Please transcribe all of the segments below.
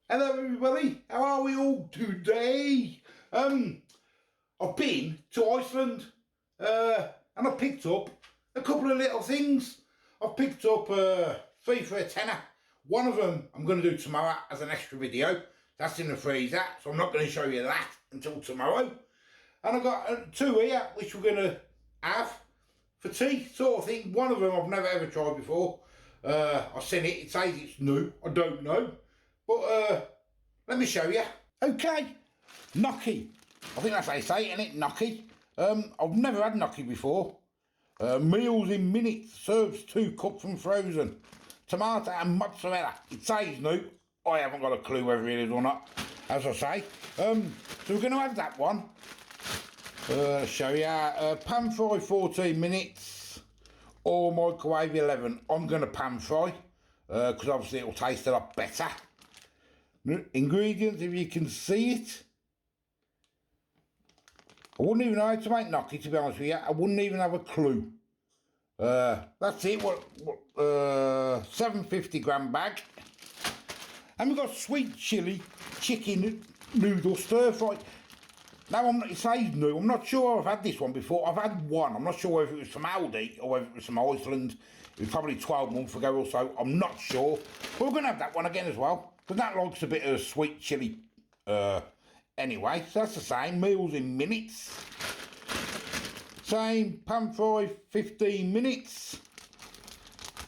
Hello everybody, how are we all today? I've been to Iceland and I've picked up a couple of little things. I've picked up three for a tenner. One of them I'm going to do tomorrow as an extra video. That's in the freezer, so I'm not going to show you that until tomorrow. And I've got two here which we're going to have for tea sort of thing. One of them I've never ever tried before. I've seen it, it says it's new, I don't know. But let me show you. Okay, gnocchi. I think that's how you say it, isn't it? Gnocchi. I've never had gnocchi before. Meals in minutes. Serves 2 cups and frozen. Tomato and mozzarella. It says new. I haven't got a clue whether it is or not, as I say. So we're going to have that one. Show you. Pan fry 14 minutes or microwave 11. I'm going to pan fry because obviously it will taste a lot better. Ingredients, if you can see it. I wouldn't even know how to make gnocchi, to be honest with you. I wouldn't even have a clue. That's it. 750 gram bag. And we've got sweet chilli chicken noodle stir fry. Now, it says new. I'm not sure I've had this one before. I've had one. I'm not sure whether it was from Aldi or whether it was from Iceland. It was probably 12 months ago or so. I'm not sure. But we're going to have that one again as well. Because that likes a bit of sweet chilli anyway. So that's the same. Meals in minutes. Same. Pan fry 15 minutes.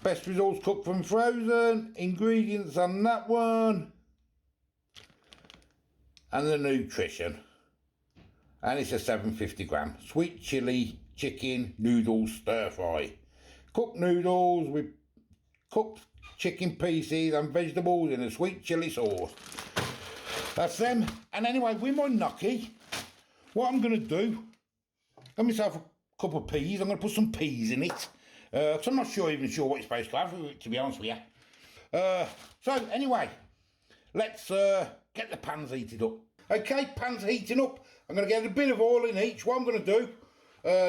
Best results cooked from frozen. Ingredients on that one. And the nutrition. And it's a 750 gram. Sweet chilli chicken noodles stir fry. Cooked noodles with cooked chicken pieces and vegetables in a sweet chilli sauce. That's them. And anyway, with my gnocchi, what I'm going to do, get myself a cup of peas. I'm going to put some peas in it. So I'm not even sure what you're supposed to have with it, to be honest with you. So anyway, let's get the pans heated up. Okay, pan's heating up. I'm going to get a bit of oil in each. What I'm going to do,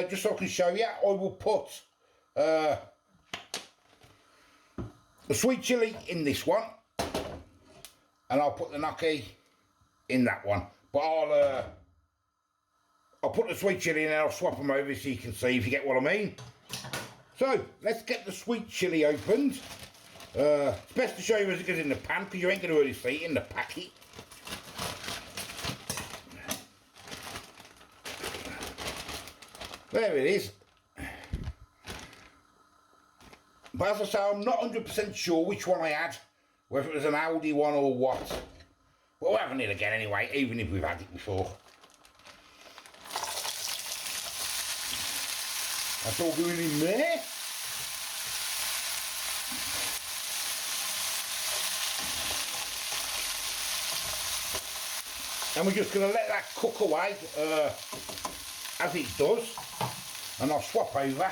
just so I can show you, I will put the sweet chilli in this one, and I'll put the gnocchi in that one. But I'll put the sweet chilli in and I'll swap them over so you can see, if you get what I mean. So let's get the sweet chilli opened. It's best to show you as it goes in the pan because you ain't going to really see it in the packet. There it is. But as I say, I'm not 100% sure which one I had, whether it was an Aldi one or what. But we're having it again anyway, even if we've had it before. That's all going in there. And we're just going to let that cook away as it does. And I'll swap over.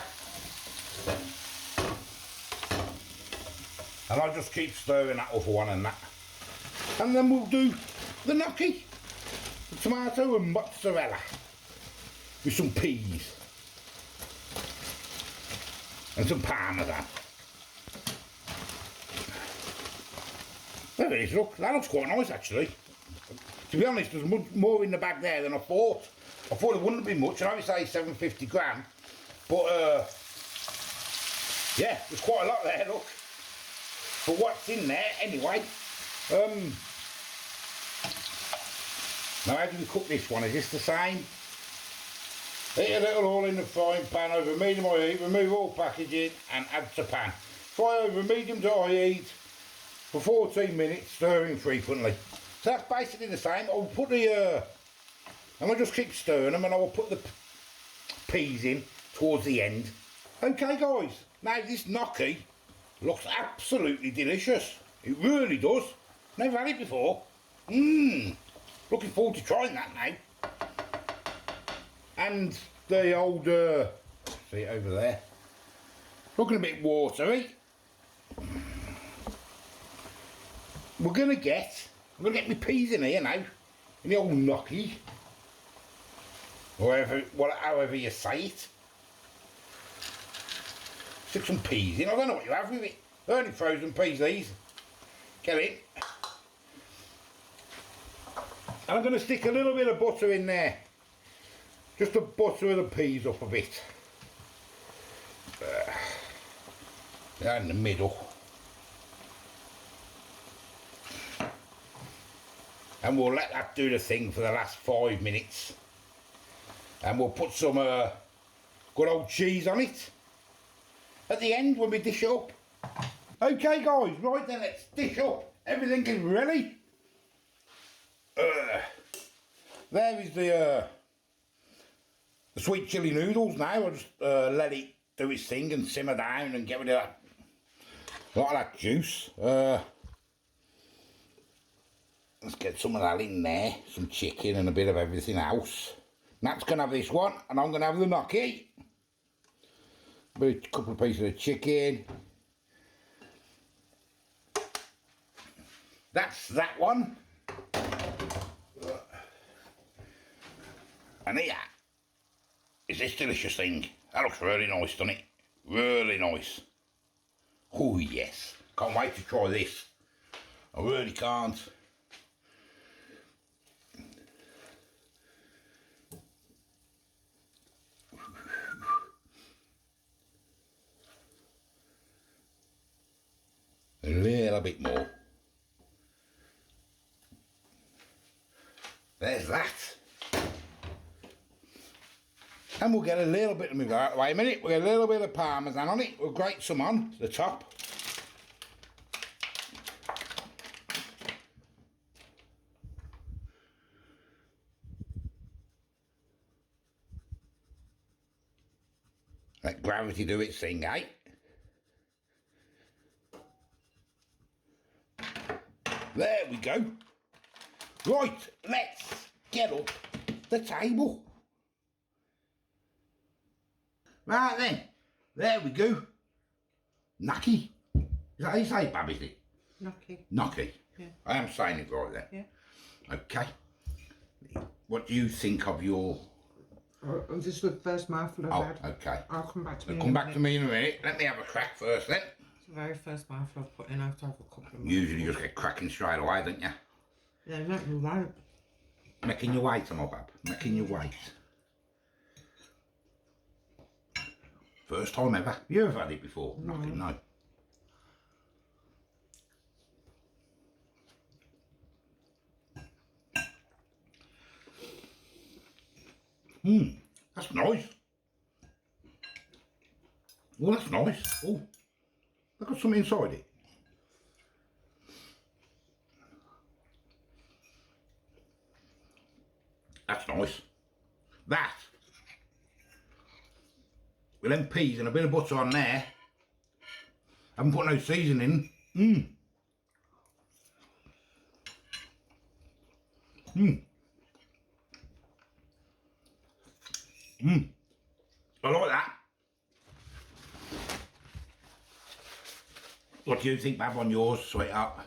And I'll just keep stirring that other one and that. And then we'll do the gnocchi. The tomato and mozzarella. With some peas. And some parmesan. There it is, look. That looks quite nice actually. To be honest, there's much more in the bag there than I thought. I thought it wouldn't be much. I know it says 750 gram. But yeah, there's quite a lot there, look. For what's in there anyway. Now how do we cook this one? Is this the same? Heat a little oil in the frying pan over medium high heat, remove all packaging and add to pan. Fry over medium to high heat for 14 minutes, stirring frequently. So that's basically the same. I'll put the and I'll just keep stirring them and I will put the peas in towards the end. Okay guys, now this gnocchi looks absolutely delicious. It really does. Never had it before. Looking forward to trying that now. And the old, see it over there. Looking a bit watery. I'm gonna get my peas in here now. In the old gnocchi. Or however you say it. Stick some peas in. I don't know what you have with it. They're only frozen peas, these. Get it. And I'm going to stick a little bit of butter in there. Just to butter the peas up a bit. There in the middle. And we'll let that do the thing for the last 5 minutes. And we'll put some good old cheese on it at the end when we dish it up. Okay guys, right then, let's dish up. Everything is ready. There is the sweet chilli noodles now. I'll just let it do its thing and simmer down and get rid of that, a lot of that juice. Let's get some of that in there, some chicken and a bit of everything else. Nat's going to have this one, and I'm going to have the gnocchi. A couple of pieces of chicken. That's that one. And here is this delicious thing. That looks really nice, doesn't it? Really nice. Oh yes. Can't wait to try this. I really can't. A little bit more. There's that. And we'll get a little bit, wait a minute, we'll get a little bit of parmesan on it. We'll grate some on the top. Let gravity do its thing, eh? There we go. Right, let's get up the table. Right then, there we go. Gnocchi. Is that how you say it, Bab, is it? Gnocchi. Gnocchi. Yeah. I am saying it right then. Yeah. Okay. What do you think of your... This is the first mouthful I've had. Okay. I'll come back to me. Come back to me in a minute. Let me have a crack first then. It's the very first mouthful I've put in after I've a couple of mouthfuls. Usually you just get cracking straight away, don't you? Yeah, no, you're right. Making your weight, my Bab. Making your weight. First time ever. You ever had it before? No. No. That's nice. Oh, that's nice. Oh, I've got something inside it. That's nice. That. With them peas and a bit of butter on there. I haven't put no seasoning. I like that. What do you think, Bab, on yours, sweetheart?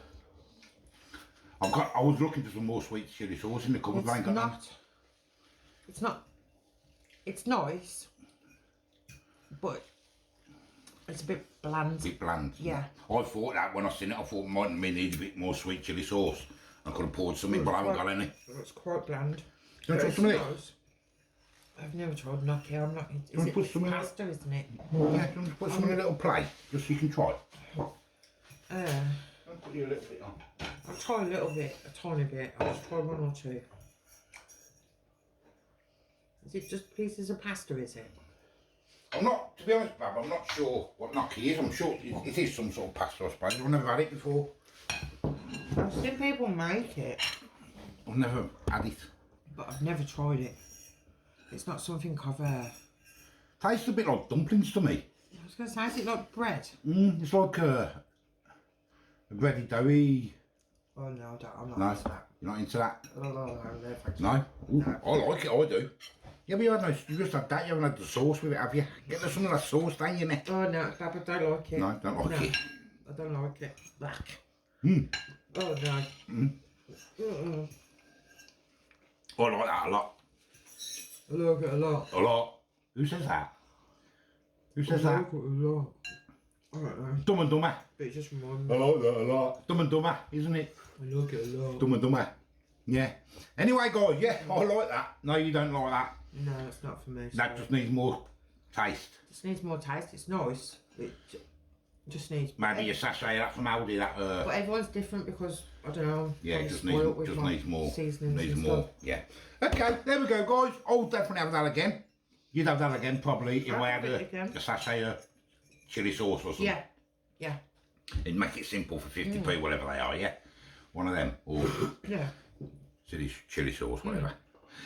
I was looking for some more sweet chilli sauce in the cupboard. It's nice, but it's a bit bland. A bit bland. Yeah. I thought that when I seen it, I thought might need a bit more sweet chilli sauce. I could have poured some in, but I haven't got any. It's quite bland. Do you want to try some of this? Nice. I've never tried gnocchi. I'm not. Do you want to put some in pasta, isn't it? Yeah, do you want to put some in a little plate, just so you can try it? I'll put you a little bit on. I'll try a little bit, a tiny bit. I'll just try one or two. Is it just pieces of pasta, is it? I'm not, to be honest, Bab, I'm not sure what gnocchi is. I'm sure it is some sort of pasta, I suppose. I've never had it before. I've seen people make it. I've never had it. But I've never tried it. It's not something I've... Tastes a bit like dumplings to me. I was going to say, is it like bread? It's like a bready doughy. Oh no, I'm not into that. You're not into that? No, thank you. No? Ooh, I like it, I do. Yeah, but you just had that, you haven't had the sauce with it, have you? Get some of that sauce down your neck. Oh no, Papa, I don't like it. No, don't like it. I don't like it. Black. Oh no. I like that a lot. I like it a lot. A lot. Who says that? Who says that? I like it a lot. I don't know. Dumb and Dumber. But it just reminds me. I like that a lot. Dumb and Dumber, isn't it? I like it a lot. Dumb and Dumber. Yeah. Anyway, guys, yeah, I like that. No, you don't like that. No, it's not for me. That sorry. just needs more taste. Just needs more taste. It's nice. It just needs. Maybe a sachet that from Aldi. That. But everyone's different because I don't know. Yeah, I'm it just spoiled with needs my more. seasonings Needs and more. stuff. Yeah. Okay, there we go, guys. I'll definitely have that again. You'd have that again, probably, if I had a sachet of chilli sauce or something. Yeah. Yeah. It'd make it simple for 50p, whatever they are, yeah? One of them. Or Yeah. chilli sauce, whatever.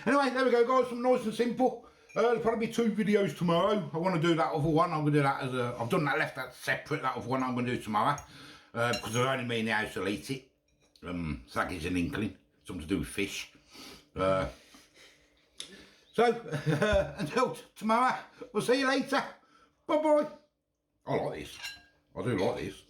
Anyway, there we go, guys. Some nice and simple. There'll probably be 2 videos tomorrow. I want to do that other one. I'm going to do that as a... I've done that, left that separate, that other one I'm going to do tomorrow. Because there's only me in the house to eat it. So that gives an inkling. Something to do with fish. So, until tomorrow, we'll see you later. Bye-bye. I like this. I do like this.